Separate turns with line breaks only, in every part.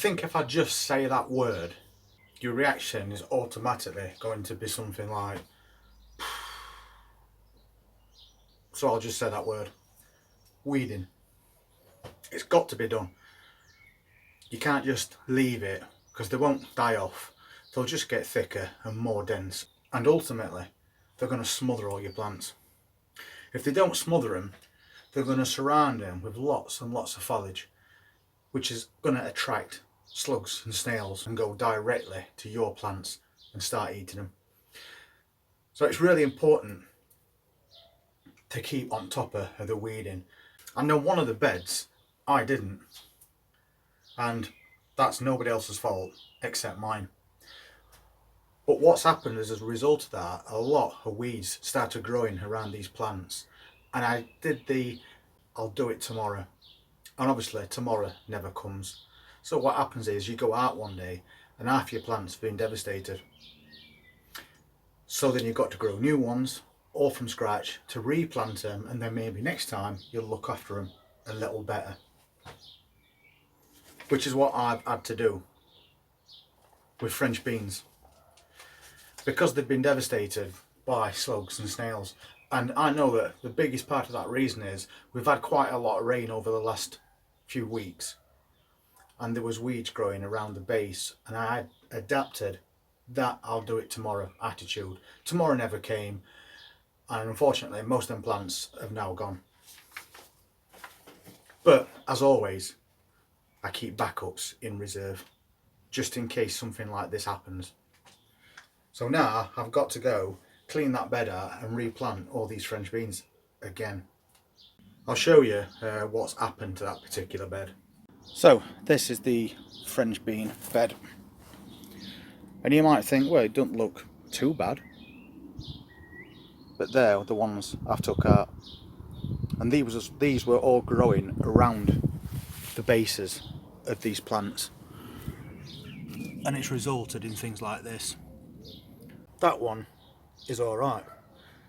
think if I just say that word, your reaction is automatically going to be something like, so I'll just say that word, weeding. It's got to be done. You can't just leave it, because they won't die off. They'll just get thicker and more dense, and ultimately they're going to smother all your plants. If they don't smother them, they're going to surround them with lots and lots of foliage, which is going to attract slugs and snails and go directly to your plants and start eating them. So it's really important to keep on top of the weeding. I know one of the beds I didn't, and that's nobody else's fault except mine. But what's happened is, as a result of that, a lot of weeds started growing around these plants, and I did the I'll do it tomorrow, and obviously tomorrow never comes. So what happens is you go out one day and half your plants have been devastated. So then you've got to grow new ones all from scratch to replant them, and then maybe next time you'll look after them a little better, which is what I've had to do with French beans, because they've been devastated by slugs and snails. And I know that the biggest part of that reason is we've had quite a lot of rain over the last few weeks, and there was weeds growing around the base, and I had adapted that I'll do it tomorrow attitude. Tomorrow never came, and unfortunately most of them plants have now gone. But as always, I keep backups in reserve, just in case something like this happens. So now I've got to go clean that bed out and replant all these French beans again. I'll show you what's happened to that particular bed. So this is the French bean bed, and you might think, well, it doesn't look too bad, but they're the ones I've took out, and these were all growing around the bases of these plants, and it's resulted in things like this. That one is alright,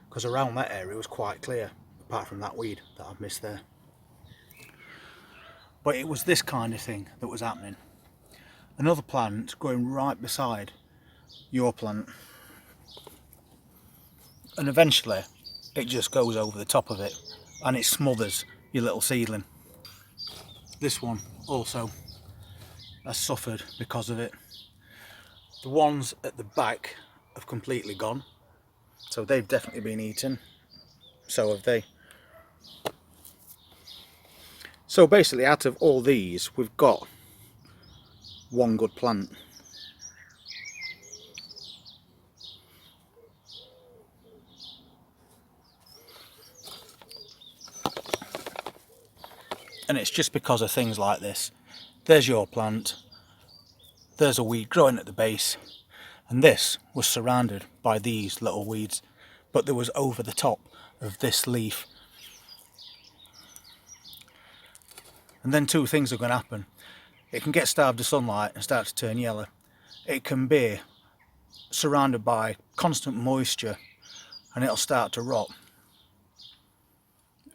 because around that area was quite clear, apart from that weed that I've missed there. But it was this kind of thing that was happening. Another plant going right beside your plant, and eventually it just goes over the top of it and it smothers your little seedling. This one also has suffered because of it. The ones at the back have completely gone, so they've definitely been eaten. So have they. So basically, out of all these, we've got one good plant. And it's just because of things like this. There's your plant, there's a weed growing at the base, and this was surrounded by these little weeds, but there was over the top of this leaf. And then two things are going to happen. It can get starved of sunlight and start to turn yellow. It can be surrounded by constant moisture and it'll start to rot.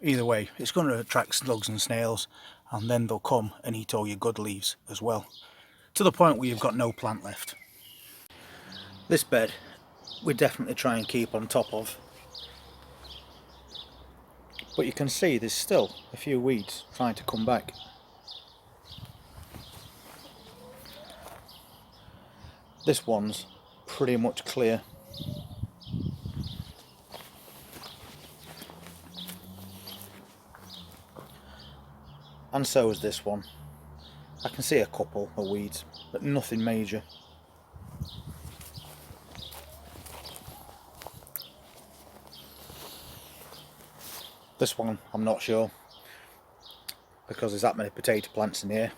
Either way, it's going to attract slugs and snails, and then they'll come and eat all your good leaves as well, to the point where you've got no plant left. This bed we definitely try and keep on top of, but you can see there's still a few weeds trying to come back. This one's pretty much clear. And so is this one. I can see a couple of weeds, but nothing major. This one I'm not sure, because there's that many potato plants in here.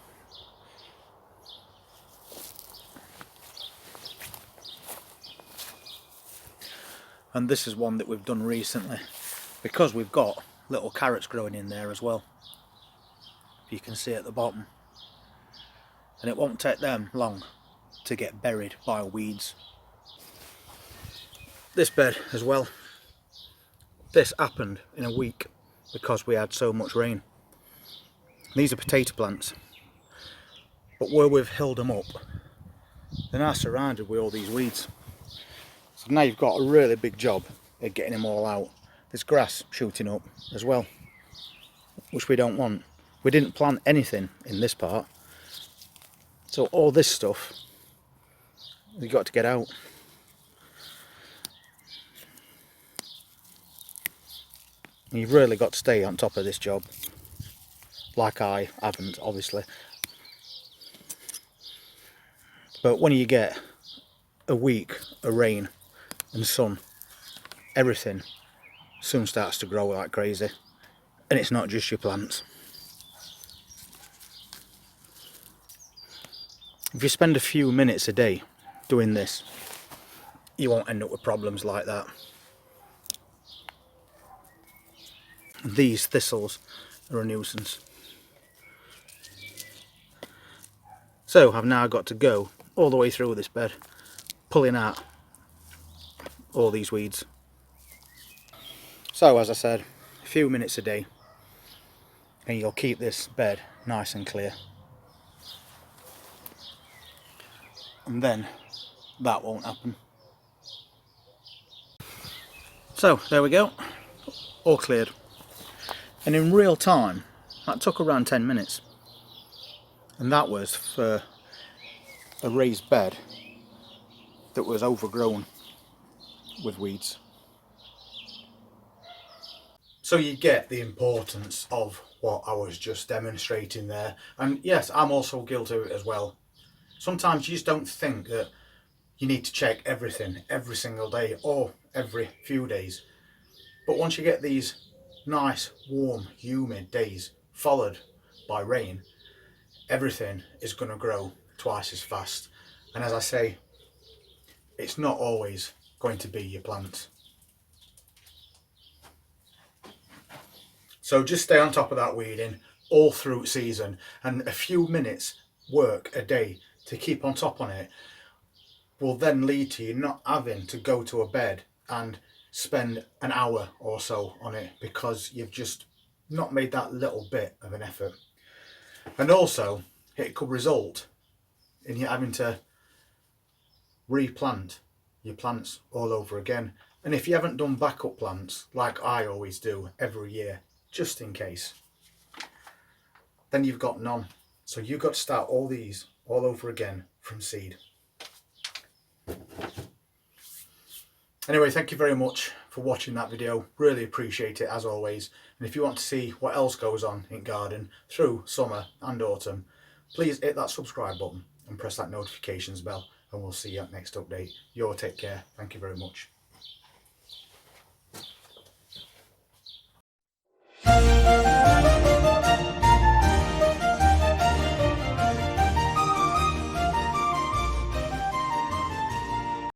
And this is one that we've done recently, because we've got little carrots growing in there as well. You can see at the bottom, and it won't take them long to get buried by weeds. This bed as well, this happened in a week because we had so much rain. These are potato plants. But where we've held them up, they're now surrounded with all these weeds. So now you've got a really big job at getting them all out. There's grass shooting up as well, which we don't want. We didn't plant anything in this part, so all this stuff we've got to get out. And you've really got to stay on top of this job, like I haven't, obviously. But when you get a week of rain and sun, everything soon starts to grow like crazy. And it's not just your plants. If you spend a few minutes a day doing this, you won't end up with problems like that. These thistles are a nuisance. So I've now got to go all the way through this bed, pulling out all these weeds. So as I said, a few minutes a day and you'll keep this bed nice and clear. And then that won't happen. So there we go, all cleared. And in real time, that took around 10 minutes. And that was for a raised bed that was overgrown with weeds. So you get the importance of what I was just demonstrating there. And yes, I'm also guilty of it as well. Sometimes you just don't think that you need to check everything every single day or every few days. But once you get these nice, warm, humid days followed by rain, everything is going to grow twice as fast. And as I say, it's not always going to be your plants. So just stay on top of that weeding all through season, and a few minutes work a day to keep on top on it will then lead to you not having to go to a bed and spend an hour or so on it, because you've just not made that little bit of an effort. And also it could result in you having to replant your plants all over again. And if you haven't done backup plants like I always do every year, just in case, then you've got none. So you've got to start all these all over again from seed. Anyway, thank you very much for watching that video. Really appreciate it as always. And if you want to see what else goes on in garden through summer and autumn, please hit that subscribe button and press that notifications bell, and we'll see you at next update. You all take care. Thank you very much.